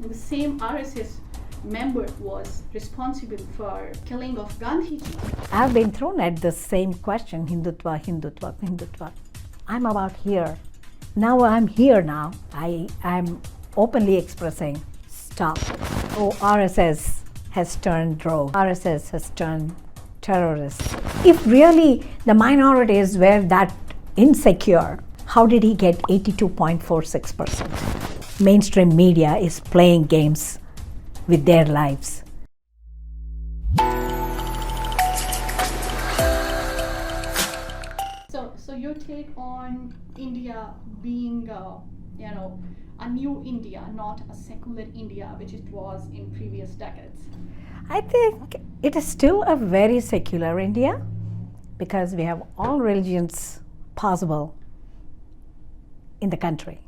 the same RSS member was responsible for killing of Gandhiji. I've been thrown at the same question, Hindutva, Hindutva, Hindutva. I'm about here. Now I'm here now. I'm openly expressing, stop. Oh, RSS has turned rogue. RSS has turned terrorist. If really the minorities were that insecure, how did he get 82.46%? Mainstream media is playing games with their lives. So your take on India being, a new India, not a secular India, which it was in previous decades? I think it is still a very secular India because we have all religions possible in the country.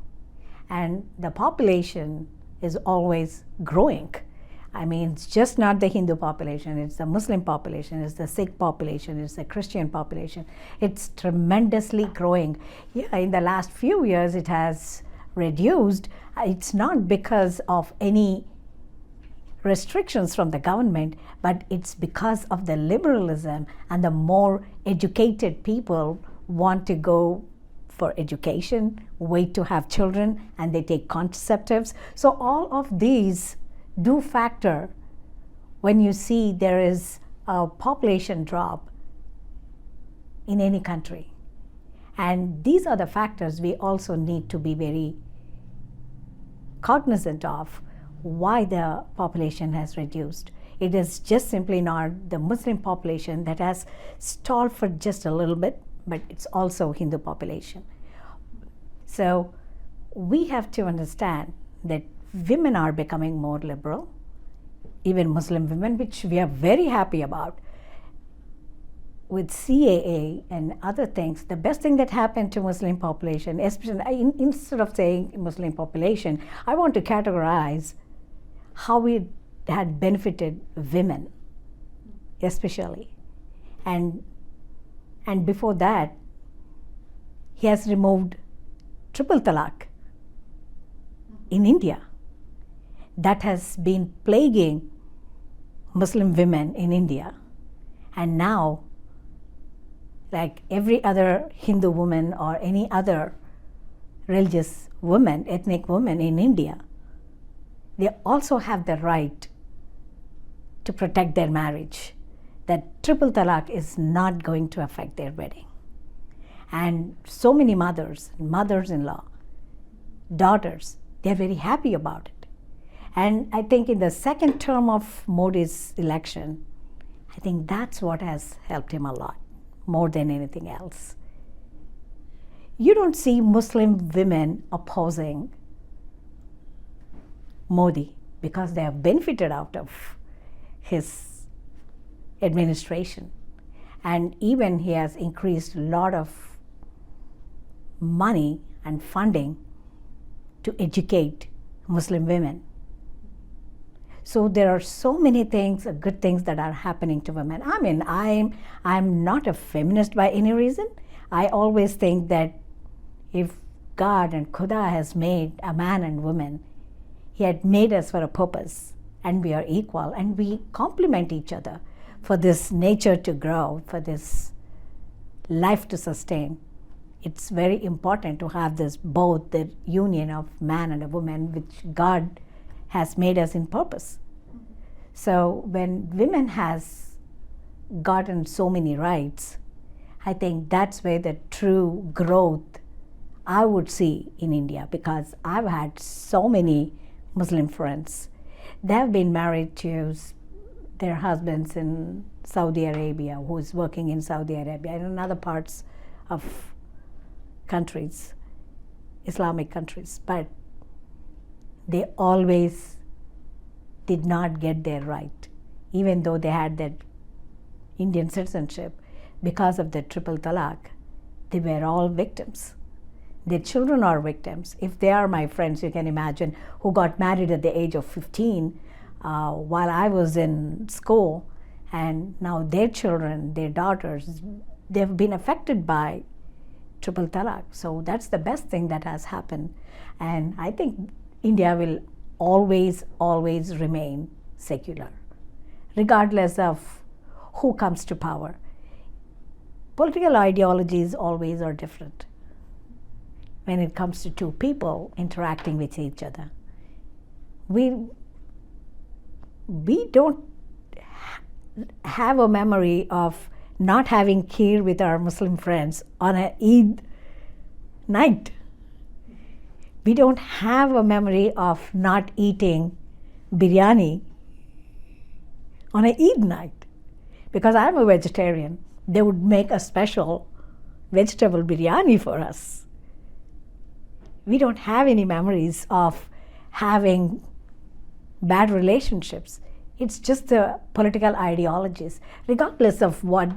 And the population is always growing. I mean, it's just not the Hindu population, it's the Muslim population, it's the Sikh population, it's the Christian population. It's tremendously growing. Yeah, in the last few years it has reduced. It's not because of any restrictions from the government, but it's because of the liberalism and the more educated people want to go for education, wait to have children, and they take contraceptives. So all of these do factor when you see there is a population drop in any country. And these are the factors we also need to be very cognizant of why the population has reduced. It is just simply not the Muslim population that has stalled for just a little bit, but it's also Hindu population. So we have to understand that women are becoming more liberal, even Muslim women, which we are very happy about. With CAA and other things, the best thing that happened to Muslim population, especially instead of saying Muslim population, I want to categorize how it had benefited women, especially. And before that, he has removed triple talaq in India. That has been plaguing Muslim women in India. And now, like every other Hindu woman or any other religious woman, ethnic woman in India, they also have the right to protect their marriage. That triple talaq is not going to affect their wedding. And so many mothers-in-law, daughters, they're very happy about it. And I think in the second term of Modi's election, I think that's what has helped him a lot, more than anything else. You don't see Muslim women opposing Modi because they have benefited out of his administration. And even he has increased a lot of money and funding to educate Muslim women. So there are so many things, good things that are happening to women. I mean, I'm not a feminist by any reason. I always think that if God and Khuda has made a man and woman, he had made us for a purpose, and we are equal, and we complement each other for this nature to grow, for this life to sustain. It's very important to have this, both the union of man and a woman, which God has made us in purpose. So when women has gotten so many rights, I think that's where the true growth I would see in India, because I've had so many Muslim friends. They have been married to their husbands in Saudi Arabia, who is working in Saudi Arabia and in other parts of countries, Islamic countries, but they always did not get their right, even though they had that Indian citizenship. Because of the triple talaq, they were all victims. Their children are victims. If they are my friends, you can imagine, who got married at the age of 15 while I was in school, and now their children, their daughters, they've been affected by triple talaq. So that's the best thing that has happened. And I think India will always, always remain secular, regardless of who comes to power. Political ideologies always are different when it comes to two people interacting with each other. We don't have a memory of not having kheer with our Muslim friends on an Eid night. We don't have a memory of not eating biryani on an Eid night. Because I'm a vegetarian, they would make a special vegetable biryani for us. We don't have any memories of having bad relationships. It's just the political ideologies, regardless of what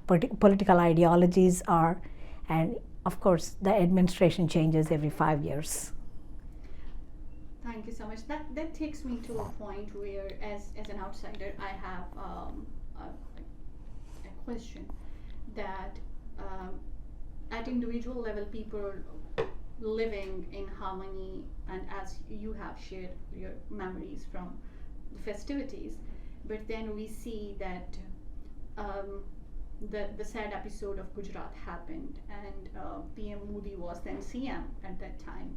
political ideologies are. And of course, the administration changes every 5 years. Thank you so much. That takes me to a point where, as an outsider, I have a question that at individual level, people living in harmony, and as you have shared your memories from the festivities, but then we see that the sad episode of Gujarat happened, and PM Modi was then CM at that time.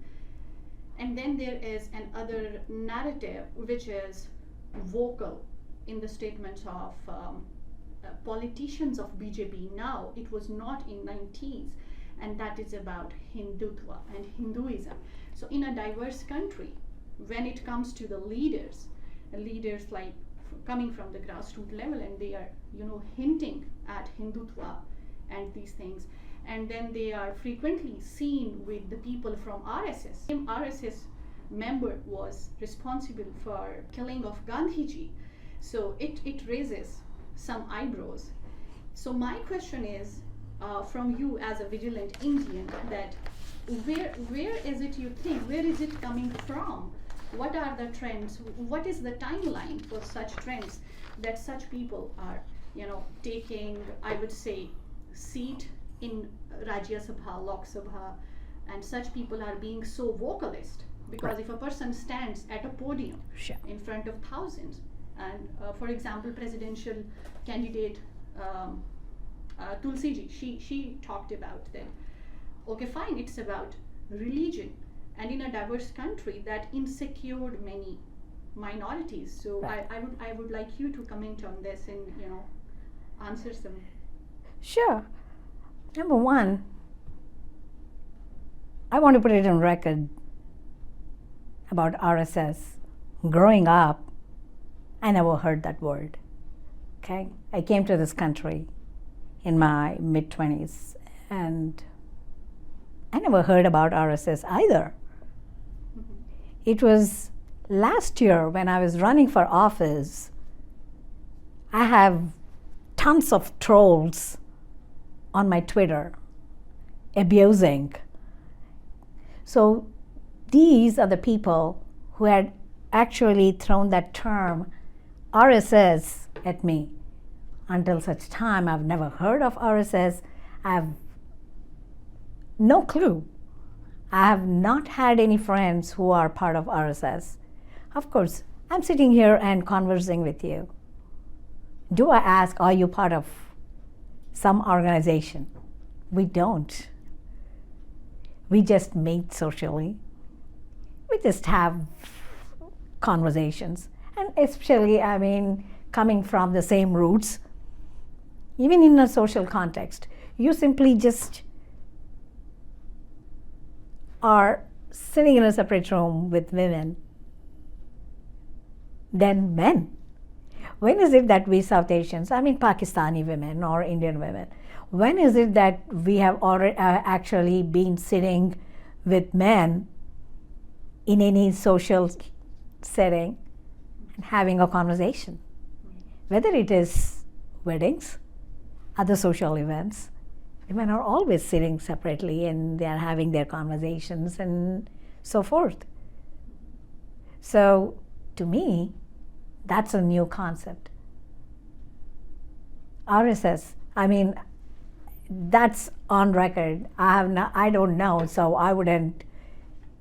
And then there is another narrative which is vocal in the statements of politicians of BJP now. It was not in 90s, and that is about Hindutva and Hinduism. So in a diverse country, when it comes to the leaders like coming from the grassroots level, and they are hinting at Hindutva and these things, and then they are frequently seen with the people from RSS. Same RSS member was responsible for killing of Gandhiji, so it raises some eyebrows. So my question is, from you as a vigilant Indian, that where is it, you think, where is it coming from? What are the trends? What is the timeline for such trends that such people are taking, I would say, seat in Rajya Sabha, Lok Sabha, and such people are being so vocalist? Because Right. if a person stands at a podium Sure. in front of thousands, and for example, presidential candidate Tulsi ji, she talked about that. Okay, fine, it's about religion, and in a diverse country that insecured many minorities. So Right. I would like you to comment on this and answer some. Sure. Number one, I want to put it on record about RSS. Growing up, I never heard that word. Okay? I came to this country in my mid-20s, and I never heard about RSS either. It was last year when I was running for office, I have tons of trolls on my Twitter abusing. So these are the people who had actually thrown that term RSS at me. Until such time, I've never heard of RSS. I have no clue. I have not had any friends who are part of RSS. Of course, I'm sitting here and conversing with you. Do I ask, are you part of some organization? We don't. We just meet socially. We just have conversations. And especially, coming from the same roots, even in a social context, you simply just are sitting in a separate room with women than men. When is it that we South Asians, Pakistani women or Indian women, when is it that we have already actually been sitting with men in any social setting and having a conversation? Whether it is weddings, other social events, women are always sitting separately and they are having their conversations and so forth. So to me, that's a new concept. RSS, that's on record. I don't know, so I wouldn't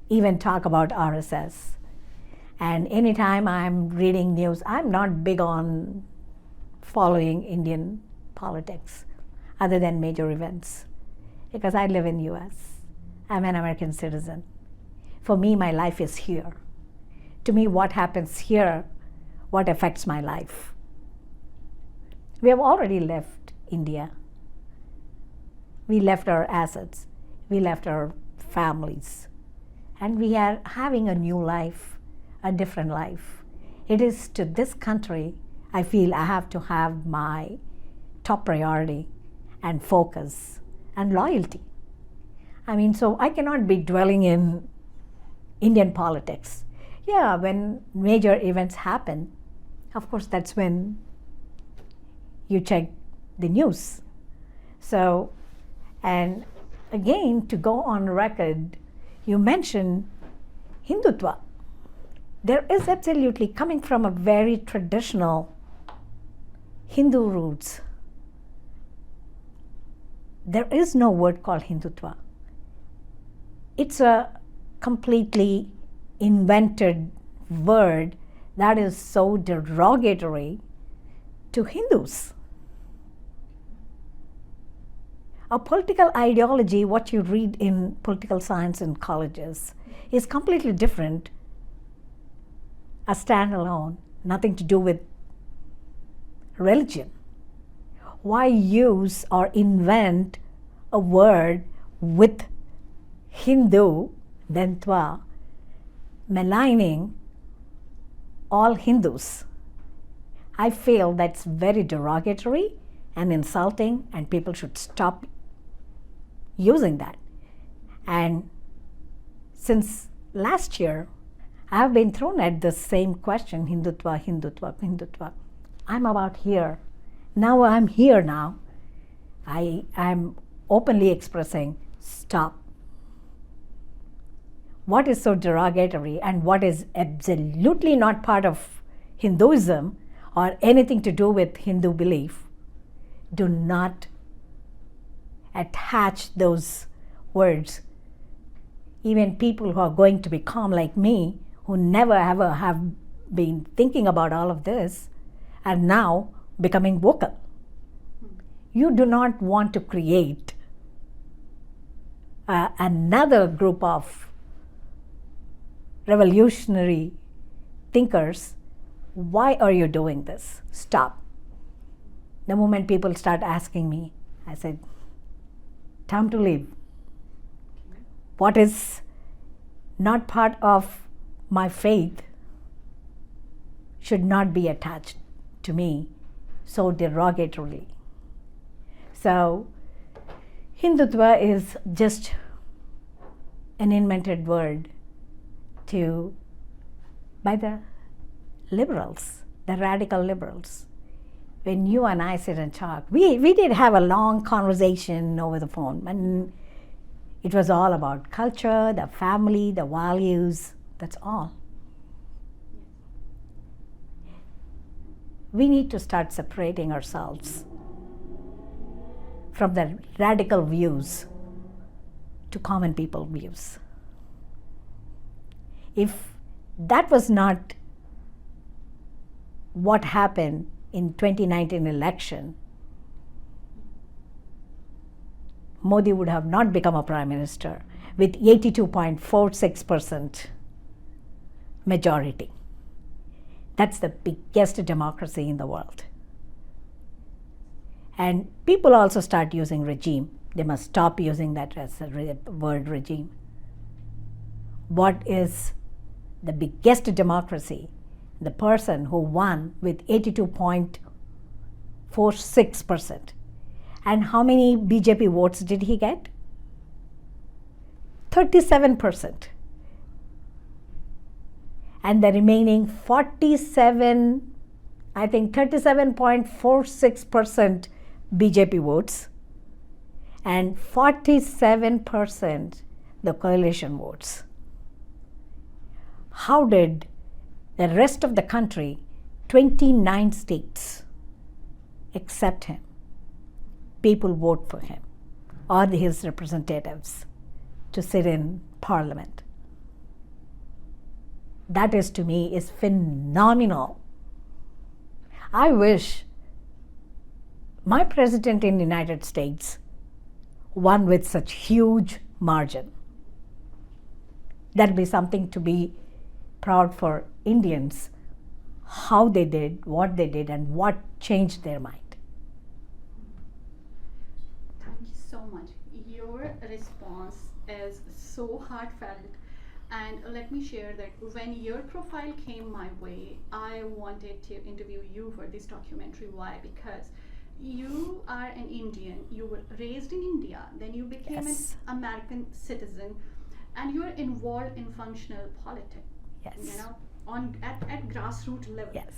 even talk about RSS. And anytime I'm reading news, I'm not big on following Indian politics other than major events because I live in US. I'm an American citizen. For me, my life is here. To me, what happens here, what affects my life. We have already left India. We left our assets. We left our families. And we are having a new life, a different life. It is to this country I feel I have to have my top priority and focus and loyalty. I mean, so I cannot be dwelling in Indian politics. Yeah, when major events happen, of course, that's when you check the news. So, and again, to go on record, you mentioned Hindutva. There is absolutely, coming from a very traditional Hindu roots, there is no word called Hindutva. It's a completely invented word that is so derogatory to Hindus. A political ideology, what you read in political science in colleges, is completely different, a standalone, nothing to do with religion. Why use or invent a word with Hindu, then Twa, maligning all Hindus? I feel that's very derogatory and insulting, and people should stop using that. And since last year, I have been thrown at the same question, Hindutva, Hindutva, Hindutva. I'm about here. Now I'm here now. I'm openly expressing, stop. What is so derogatory and what is absolutely not part of Hinduism or anything to do with Hindu belief, do not attach those words. Even people who are going to be calm like me, who never ever have been thinking about all of this, are now becoming vocal. You do not want to create another group of revolutionary thinkers. Why are you doing this? Stop. The moment people start asking me, I said, time to leave. What is not part of my faith should not be attached to me so derogatorily. So, Hindutva is just an invented word by the liberals, the radical liberals. When you and I sit and talk, we did have a long conversation over the phone, and it was all about culture, the family, the values, that's all. We need to start separating ourselves from the radical views to common people views. If that was not what happened in 2019 election, Modi would have not become a prime minister with 82.46% majority. That's the biggest democracy in the world. And people also start using regime. They must stop using that as a word, regime. What is the biggest democracy? The person who won with 82.46%. And how many BJP votes did he get? 37%. And the remaining 37.46% BJP votes, and 47% the coalition votes. How did the rest of the country, 29 states, accept him? People vote for him or his representatives to sit in parliament. that is to me is phenomenal. I wish my president in the United States won with such huge margin. That'd be something to be proud for Indians, how they did, what they did, and what changed their mind. Thank you so much. Your response is so heartfelt. And let me share that when your profile came my way, I wanted to interview you for this documentary. Why? Because you are an Indian, you were raised in India, then you became Yes. an American citizen, and you are involved in functional politics, Yes. at grassroots level. Yes.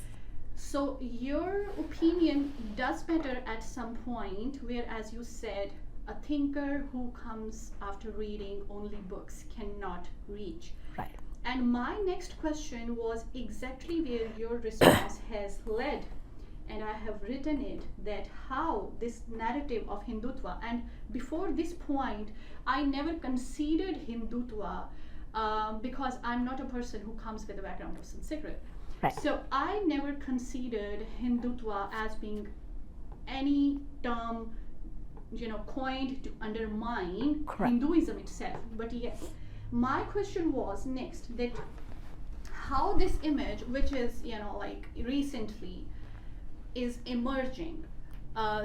So your opinion does matter at some point, where, as you said, a thinker who comes after reading only books cannot reach. Right. And my next question was exactly where your response has led, and I have written it, that how this narrative of Hindutva, and before this point, I never considered Hindutva because I'm not a person who comes with a background of Sanskrit. Right. So I never considered Hindutva as being any term, coined to undermine Correct. Hinduism itself. But yes, my question was next that how this image, which is recently, is emerging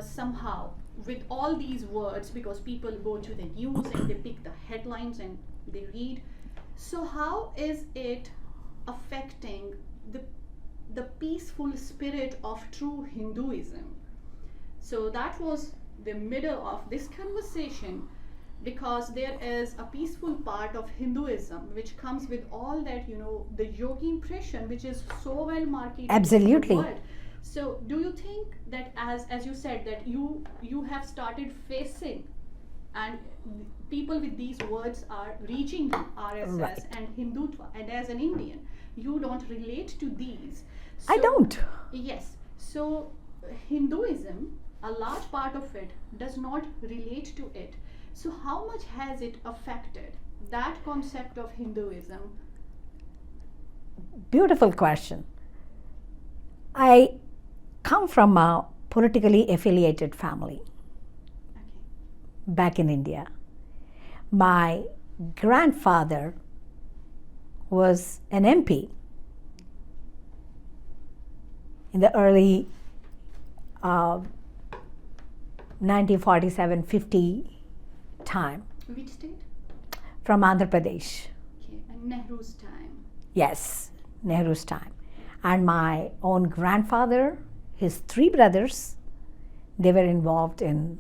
somehow with all these words, because people go to the news and they pick the headlines and they read. So how is it affecting the peaceful spirit of true Hinduism? So that was the middle of this conversation, because there is a peaceful part of Hinduism which comes with all that, the yogi impression, which is so well marketed. Absolutely. In the world. So do you think that, as you said, that you have started facing, and people with these words are reaching you, RSS Right. and Hindutva, and as an Indian, you don't relate to these. I don't. Yes. So Hinduism, a large part of it does not relate to it. So how much has it affected that concept of Hinduism? Beautiful question. I come from a politically affiliated family Okay. back in India. My grandfather was an MP in the early 1947-50 time, Which state? from Andhra Pradesh. Okay. And Nehru's time. Yes, Nehru's time. And my own grandfather, his three brothers, they were involved in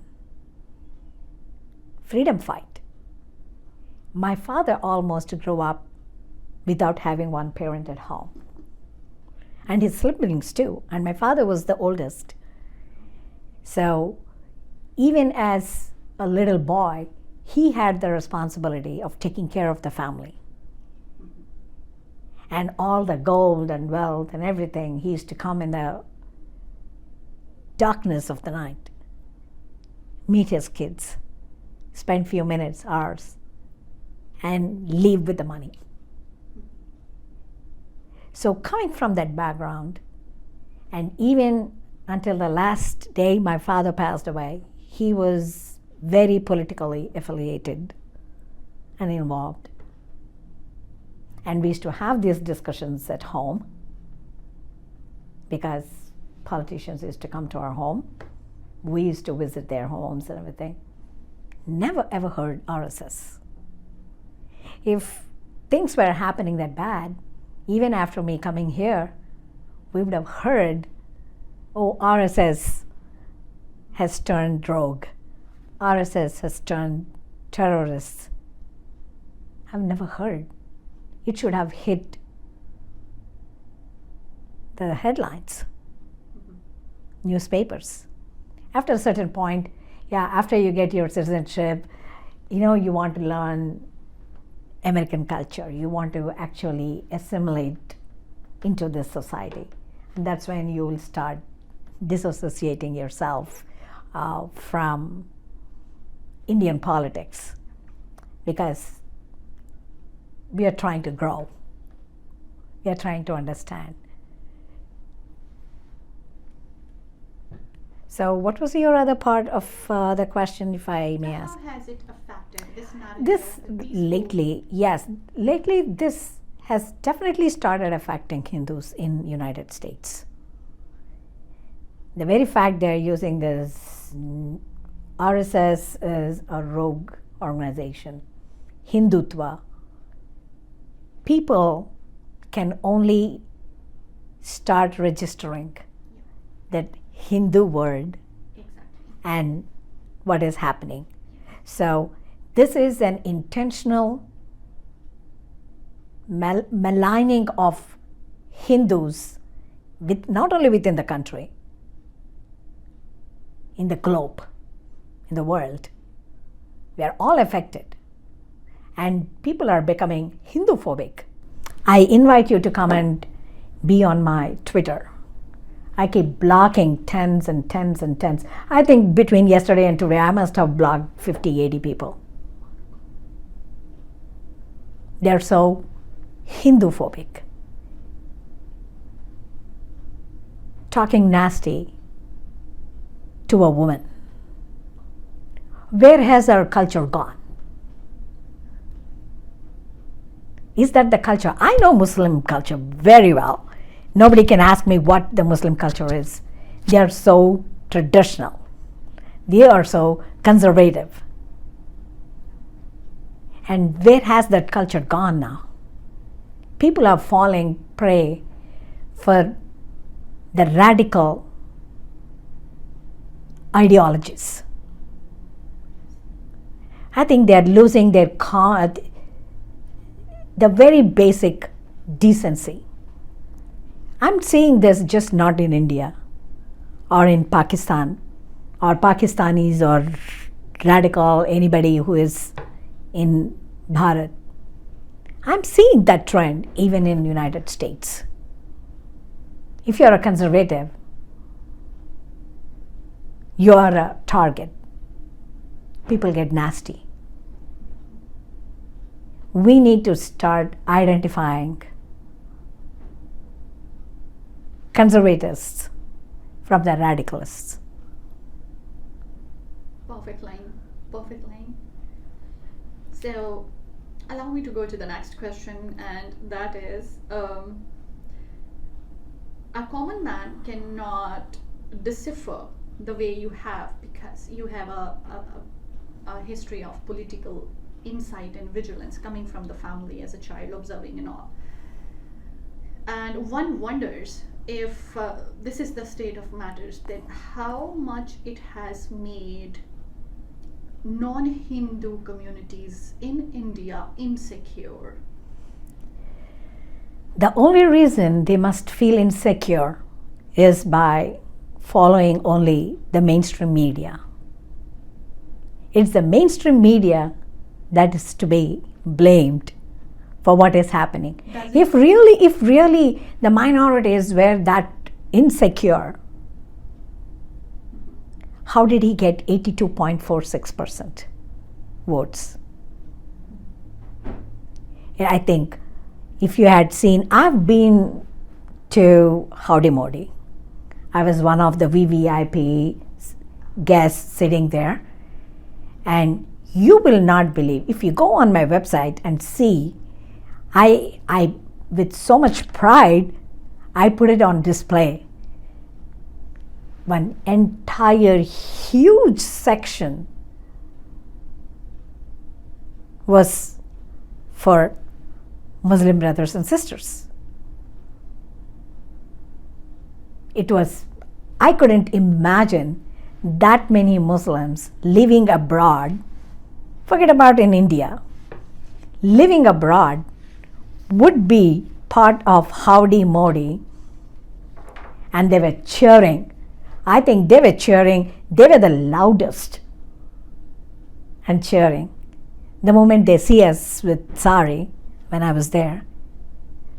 freedom fight. My father almost grew up without having one parent at home, and his siblings too. And my father was the oldest. So even as a little boy, he had the responsibility of taking care of the family. And all the gold and wealth and everything, he used to come in the darkness of the night, meet his kids, spend few minutes, hours, and leave with the money. So coming from that background, and even until the last day my father passed away, he was very politically affiliated and involved. And we used to have these discussions at home, because politicians used to come to our home. We used to visit their homes and everything. Never ever heard RSS. If things were happening that bad, even after me coming here, we would have heard, oh, RSS has turned rogue. RSS has turned terrorists. I've never heard. It should have hit the headlines, newspapers. After a certain point, after you get your citizenship, you want to learn American culture. You want to actually assimilate into this society. And that's when you will start disassociating yourself from Indian politics, because we are trying to grow. We are trying to understand. So what was your other part of the question, if I may ask? How has it affected this narrative? This of the peaceful- lately, yes, lately this has definitely started affecting Hindus in United States. The very fact they're using this RSS is a rogue organization, Hindutva. People can only start registering that Hindu word Exactly. and what is happening. So this is an intentional maligning of Hindus, with not only within the country, in the globe, in the world. We are all affected, and people are becoming Hindu-phobic. I invite you to come and be on my Twitter. I keep blocking tens and tens and tens. I think between yesterday and today, I must have blocked 50, 80 people. They're so Hindu-phobic. Talking nasty to a woman. Where has our culture gone? Is that the culture? I know Muslim culture very well. Nobody can ask me what the Muslim culture is. They are so traditional. They are so conservative. And where has that culture gone now? People are falling prey for the radical ideologies. I think they are losing their the very basic decency. I'm seeing this just not in India or in Pakistan or Pakistanis or radical anybody who is in Bharat. I'm seeing that trend even in the United States. If you're a conservative, you're a target. People get nasty. We need to start identifying conservatives from the radicalists. Perfect line. Perfect line. So, allow me to go to the next question, and that is a common man cannot decipher the way you have, because you have a history of political insight and vigilance coming from the family as a child, observing and all. And one wonders if this is the state of matters, then how much it has made non-Hindu communities in India insecure. The only reason they must feel insecure is by following only the mainstream media. It's the mainstream media that is to be blamed for what is happening. If really the minorities were that insecure, how did he get 82.46% votes? I think if you had seen, I've been to Howdy Modi. I was one of the VVIP guests sitting there, and you will not believe, if you go on my website and see, I with so much pride, I put it on display. One entire huge section was for Muslim brothers and sisters. I couldn't imagine that many Muslims living abroad, forget about in India, living abroad would be part of Howdy Modi, and they were cheering. I think they were cheering, they were the loudest and cheering. The moment they see us with sari, when I was there,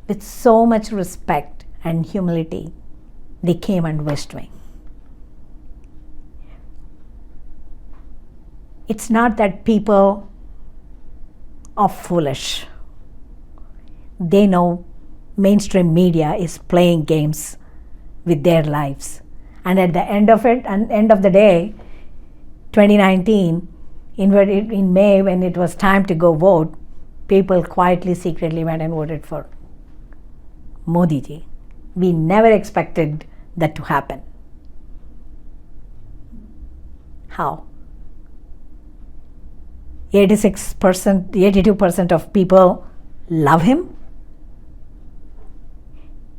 with so much respect and humility, they came and wished me. It's not that people are foolish. They know mainstream media is playing games with their lives. And at the end of the day, 2019, in May, when it was time to go vote, people quietly, secretly went and voted for Modi ji. We never expected that to happen. How? 86%, 82% of people love him.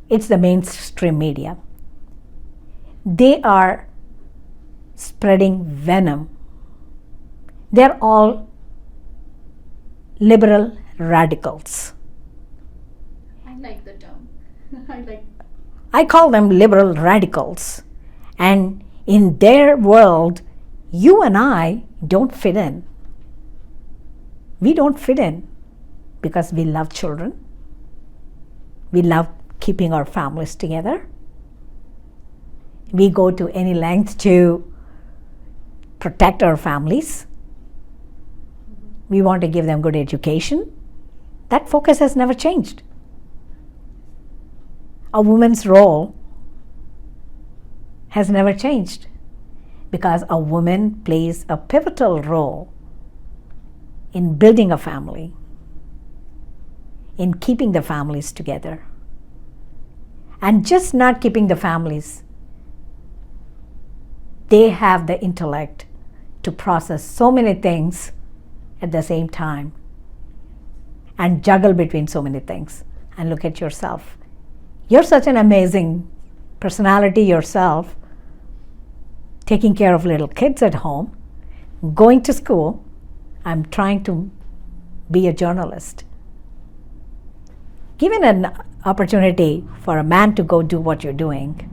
It's the mainstream media. They are spreading venom. They're all liberal radicals. I like the term. I call them liberal radicals. And in their world, you and I don't fit in. We don't fit in because we love children. We love keeping our families together. We go to any length to protect our families. We want to give them good education. That focus has never changed. A woman's role has never changed because a woman plays a pivotal role in building a family, in keeping the families together. And just not keeping the families, they have the intellect to process so many things at the same time and juggle between so many things. And look at yourself. You're such an amazing personality yourself, taking care of little kids at home, going to school. I'm trying to be a journalist. Given an opportunity for a man to go do what you're doing,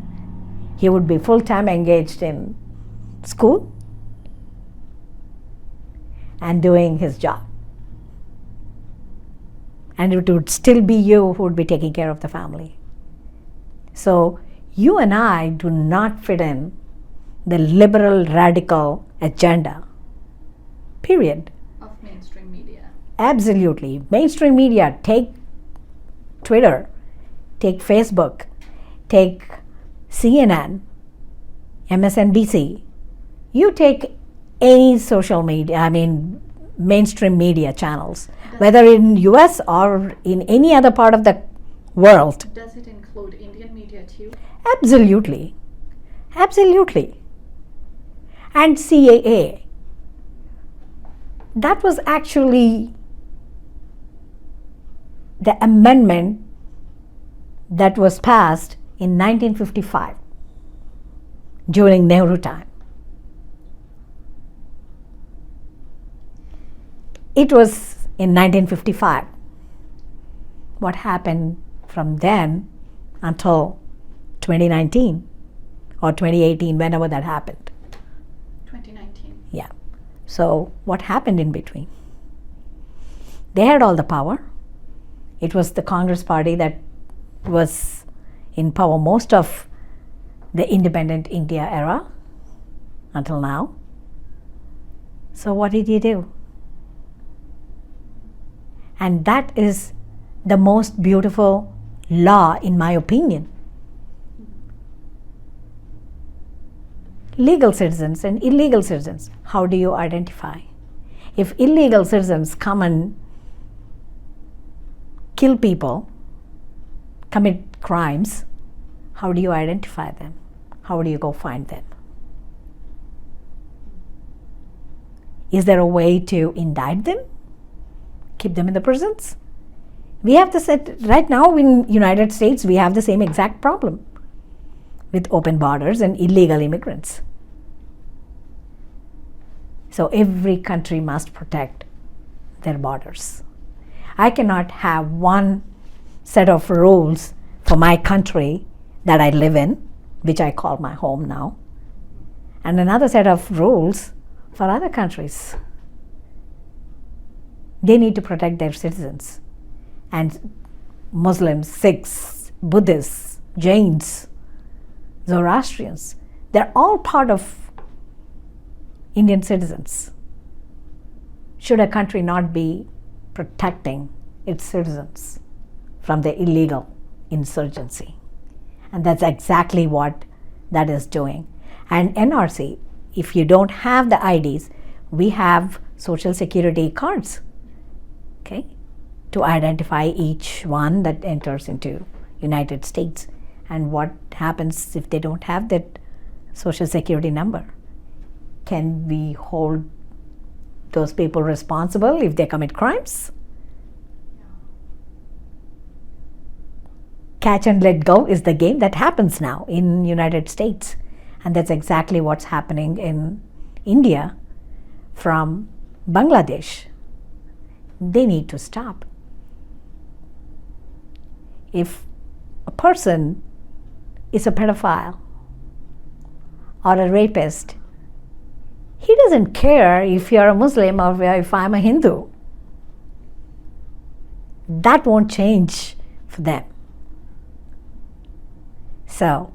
he would be full-time engaged in school and doing his job. And it would still be you who would be taking care of the family. So you and I do not fit in the liberal radical agenda, period. Of mainstream media. Absolutely. Mainstream media, take Twitter, take Facebook, take CNN, MSNBC. You take any social media, mainstream media channels, whether in US or in any other part of the world. Does it include Indian media too? Absolutely. Absolutely. And CAA. That was actually the amendment that was passed in 1955 during Nehru time. It was in 1955. What happened from then until 2019 or 2018, whenever that happened? 2019. Yeah. So what happened in between? They had all the power. It was the Congress party that was in power most of the independent India era until now. So what did you do? And that is the most beautiful law, in my opinion. Legal citizens and illegal citizens, how do you identify? If illegal citizens come and kill people, commit crimes, how do you identify them? How do you go find them? Is there a way to indict them? Keep them in the prisons? We have this right now in United States, we have the same exact problem with open borders and illegal immigrants. So every country must protect their borders. I cannot have one set of rules for my country that I live in, which I call my home now, and another set of rules for other countries. They need to protect their citizens. And Muslims, Sikhs, Buddhists, Jains, Zoroastrians, they're all part of Indian citizens. Should a country not be protecting its citizens from the illegal insurgency. And that's exactly what that is doing. And NRC, if you don't have the IDs, we have social security cards, okay, to identify each one that enters into United States. And what happens if they don't have that social security number? Can we hold those people responsible if they commit crimes? Catch and let go is the game that happens now in United States. And that's exactly what's happening in India from Bangladesh. They need to stop. If a person is a pedophile or a rapist, he doesn't care if you're a Muslim or if I'm a Hindu. That won't change for them. So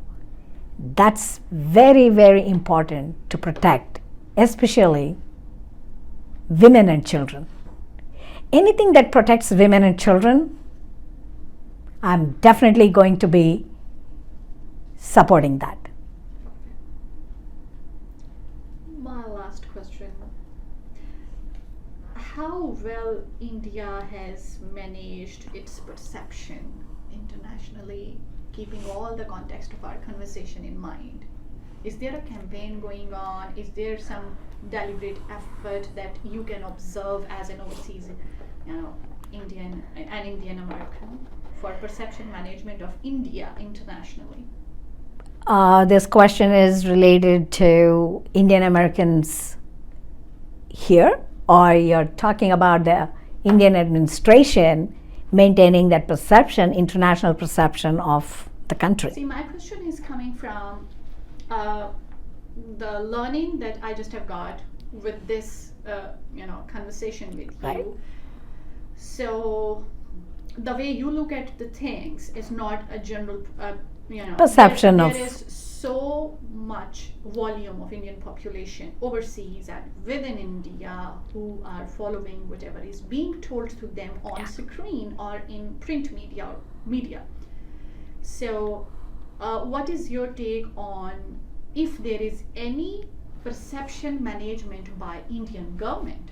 that's very, very important to protect, especially women and children. Anything that protects women and children, I'm definitely going to be supporting that. My last question. How well India has managed its perception internationally, keeping all the context of our conversation in mind? Is there a campaign going on? Is there some deliberate effort that you can observe as an overseas, Indian American, for perception management of India internationally? This question is related to Indian Americans here, or you're talking about the Indian administration maintaining that perception, international perception of the country? See, my question is coming from the learning that I just have got with this, conversation with you. Right. So the way you look at the things is not a general, Perception there of- is so much volume of Indian population overseas and within India who are following whatever is being told to them on screen or in print media. So what is your take on if there is any perception management by Indian government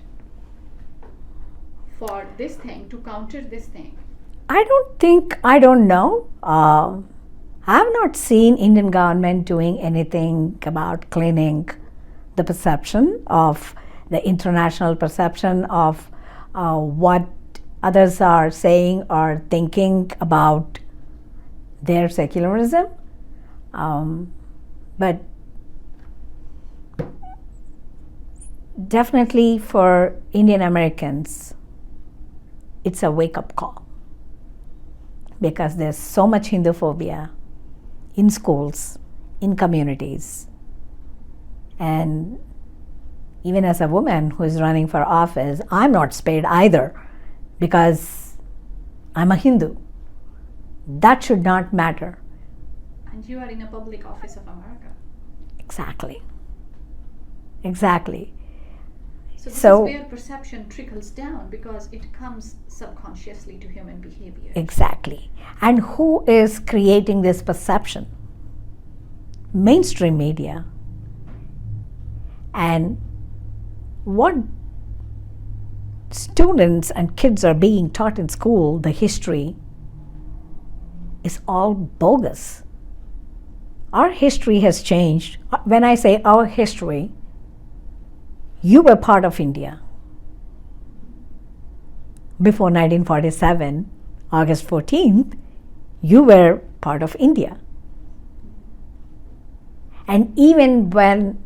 for this thing, to counter this thing? I don't know. I have not seen Indian government doing anything about cleaning the perception of the international perception of what others are saying or thinking about their secularism. But definitely for Indian Americans, it's a wake-up call, because there's so much Hinduphobia in schools, in communities. And even as a woman who is running for office, I'm not spared either because I'm a Hindu. That should not matter. And you are in a public office of America. Exactly. So this So- is where perception trickles down, because it comes subconsciously to human behavior. Exactly. And who is creating this perception? Mainstream media. And what students and kids are being taught in school, the history, is all bogus. Our history has changed. When I say our history, you were part of India. Before 1947, August 14th, you were part of India. And even when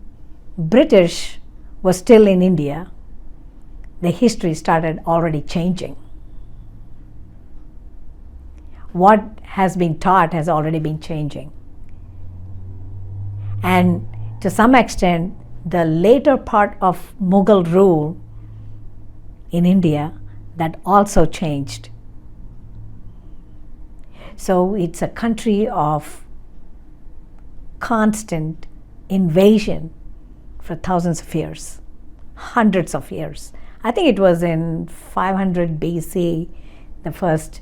British was still in India, the history started already changing. What has been taught has already been changing. And to some extent, the later part of Mughal rule in India, that also changed. So it's a country of constant invasion for thousands of years, hundreds of years. I think it was in 500 BC, the first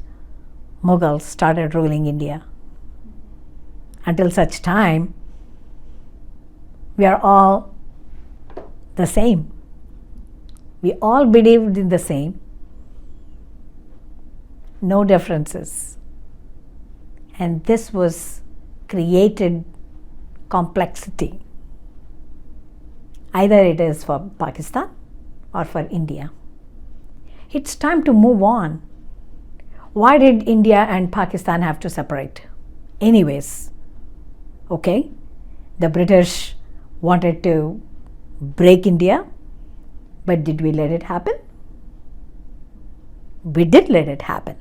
Mughals started ruling India. Until such time, we are all the same. We all believed in the same. No differences. And this was created complexity. Either it is for Pakistan or for India. It's time to move on. Why did India and Pakistan have to separate? Anyways, okay, the British wanted to break India, but did we let it happen? We did let it happen.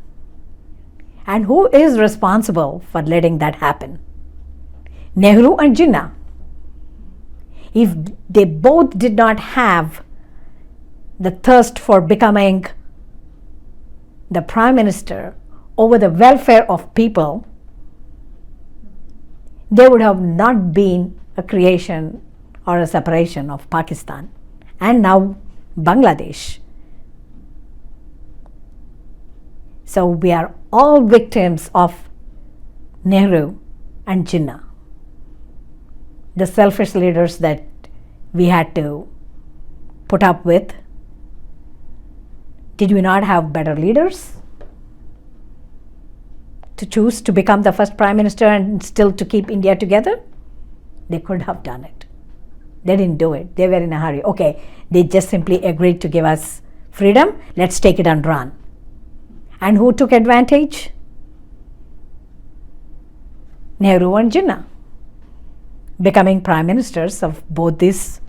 And who is responsible for letting that happen? Nehru and Jinnah. If they both did not have the thirst for becoming the prime minister over the welfare of people, there would have not been a creation or a separation of Pakistan and now Bangladesh. So we are all victims of Nehru and Jinnah, the selfish leaders that we had to put up with. Did we not have better leaders to choose to become the first prime minister and still to keep India together? They could have done it. They didn't do it. They were in a hurry. Okay, they just simply agreed to give us freedom. Let's take it and run. And who took advantage? Nehru and Jinnah, becoming prime ministers of both these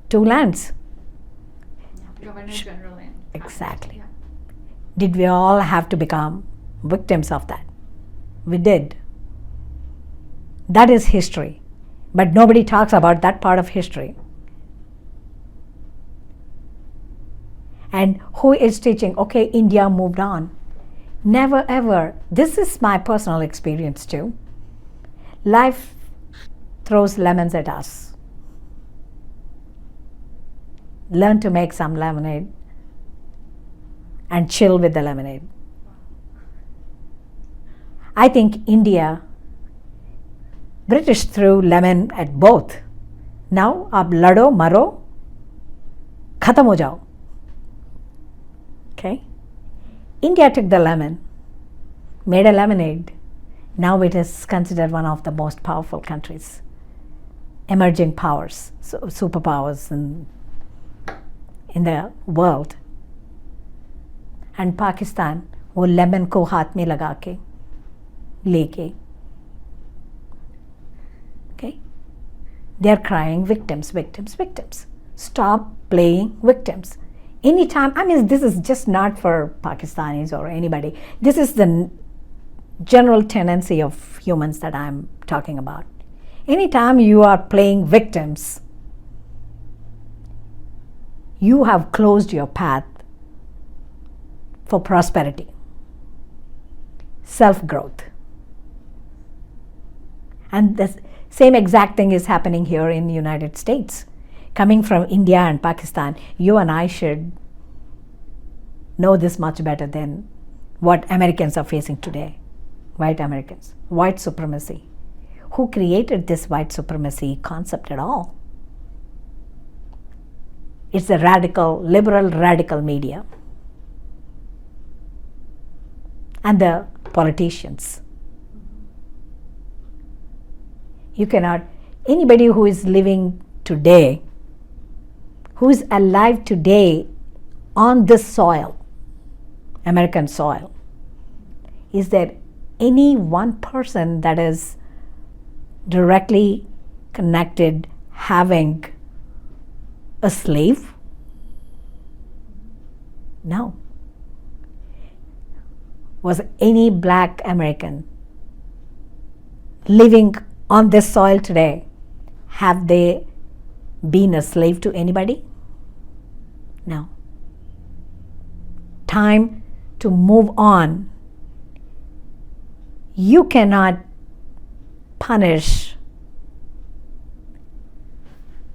two lands. Governor General. Exactly. Yeah. Did we all have to become victims of that? We did. That is history. But nobody talks about that part of history. And who is teaching, okay, India moved on? Never ever. This is my personal experience too. Life throws lemons at us. Learn to make some lemonade and chill with the lemonade. I think India, British threw lemon at both. Now, ab lado, maro, khatam ho jao. Okay? India took the lemon, made a lemonade. Now it is considered one of the most powerful countries, emerging powers, so superpowers in the world. And Pakistan, वो lemon को हाथ में लगा के लेके, okay, they are crying victims, victims, victims. Stop playing victims. Anytime, I mean, this is just not for Pakistanis or anybody. This is the general tendency of humans that I'm talking about. Anytime you are playing victims, you have closed your path for prosperity, self-growth. And the same exact thing is happening here in the United States. Coming from India and Pakistan, you and I should know this much better than what Americans are facing today. White Americans, white supremacy. Who created this white supremacy concept at all? It's the radical, liberal radical media and the politicians. You cannot, anybody who is living today, who is alive today on this soil, American soil, is there any one person that is directly connected having a slave? No. Was any black American living on this soil today, have they been a slave to anybody? No. Time to move on. You cannot punish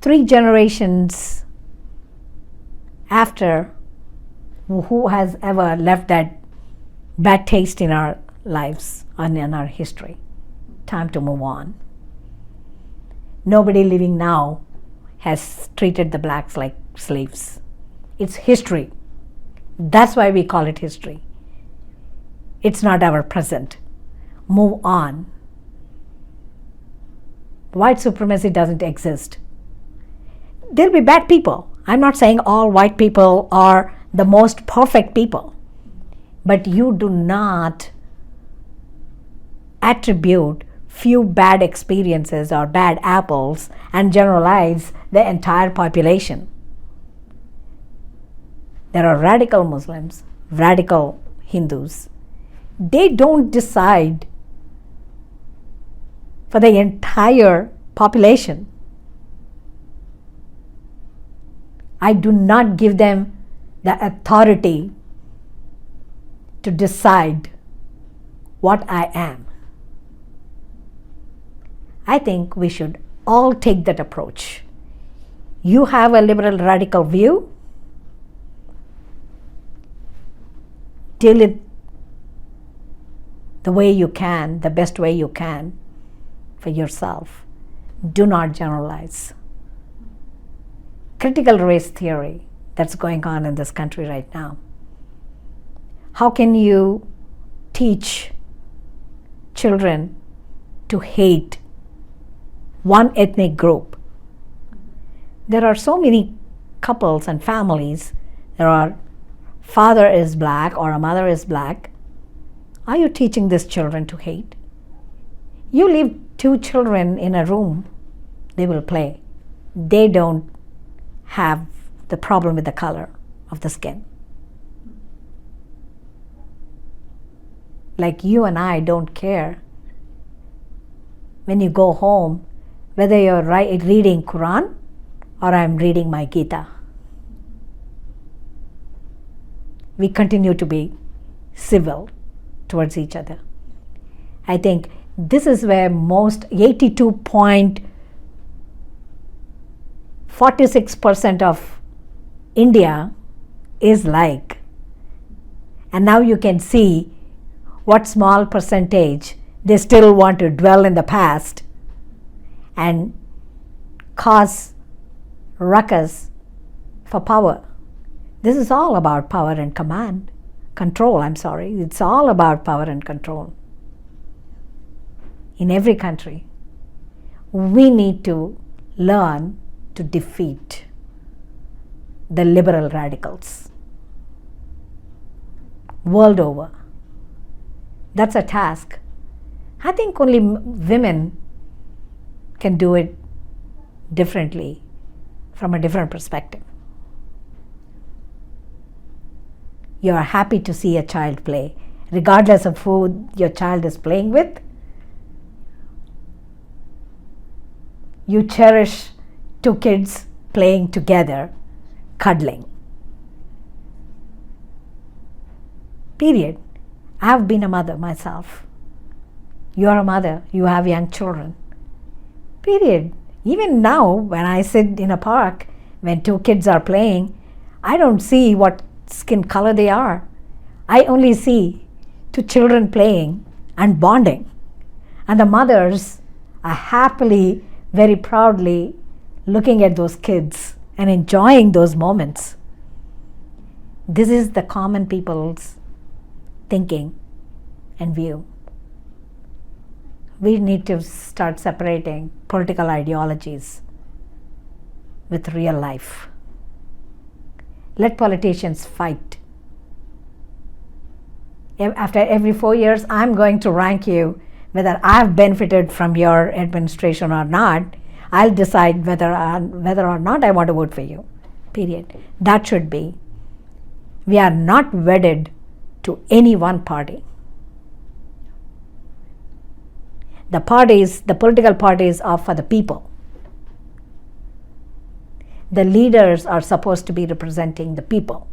3 generations after who has ever left that bad taste in our lives and in our history. Time to move on. Nobody living now has treated the blacks like slaves. It's history. That's why we call it history. It's not our present. Move on. White supremacy doesn't exist. There'll be bad people. I'm not saying all white people are the most perfect people. But you do not attribute few bad experiences or bad apples and generalize the entire population. There are radical Muslims, radical Hindus. They don't decide for the entire population. I do not give them the authority to decide what I am. I think we should all take that approach. You have a liberal radical view, deal it the way you can, the best way you can for yourself. Do not generalize. Critical race theory that's going on in this country right now. How can you teach children to hate one ethnic group? There are so many couples and families. There are father is black or a mother is black. Are you teaching these children to hate? You leave two children in a room, they will play. They don't have the problem with the color of the skin. Like you and I don't care when you go home whether you're reading Quran or I'm reading my Gita. We continue to be civil towards each other. I think this is where most 82.46% of India is like. And now you can see what small percentage they still want to dwell in the past and cause ruckus for power. This is all about power and control. It's all about power and control. In every country, we need to learn to defeat the liberal radicals world over. That's a task. I think only women can do it differently, from a different perspective. You are happy to see a child play, regardless of who your child is playing with. You cherish two kids playing together, cuddling. Period. I have been a mother myself. You are a mother, you have young children. Period. Even now, when I sit in a park, when two kids are playing, I don't see what skin color they are. I only see two children playing and bonding. And the mothers are happily, very proudly looking at those kids and enjoying those moments. This is the common people's thinking and view. We need to start separating political ideologies with real life. Let politicians fight. After every 4 years, I'm going to rank you whether I've benefited from your administration or not. I'll decide whether or not I want to vote for you. Period. That should be. We are not wedded to any one party. The political parties are for the people. The leaders are supposed to be representing the people.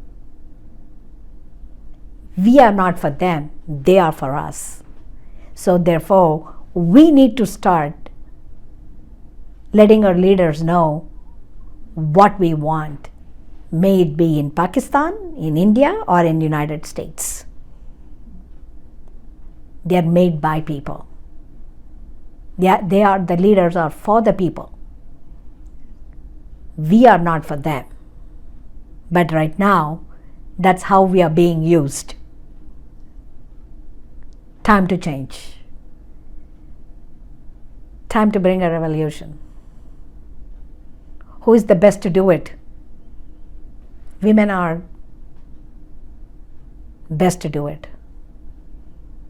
We are not for them, they are for us. So therefore, we need to start letting our leaders know what we want, may it be in Pakistan, in India, or in the United States. They are made by people. The leaders are for the people. We are not for them. But right now, that's how we are being used. Time to change. Time to bring a revolution. Who is the best to do it? Women are best to do it.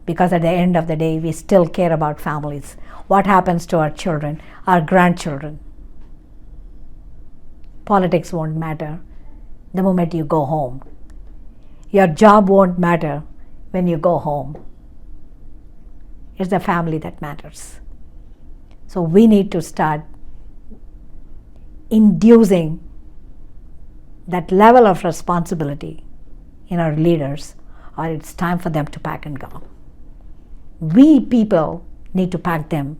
Because at the end of the day, we still care about families. What happens to our children, our grandchildren? Politics won't matter the moment you go home. Your job won't matter when you go home. It's the family that matters. So we need to start inducing that level of responsibility in our leaders, or it's time for them to pack and go. We people need to pack them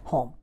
home.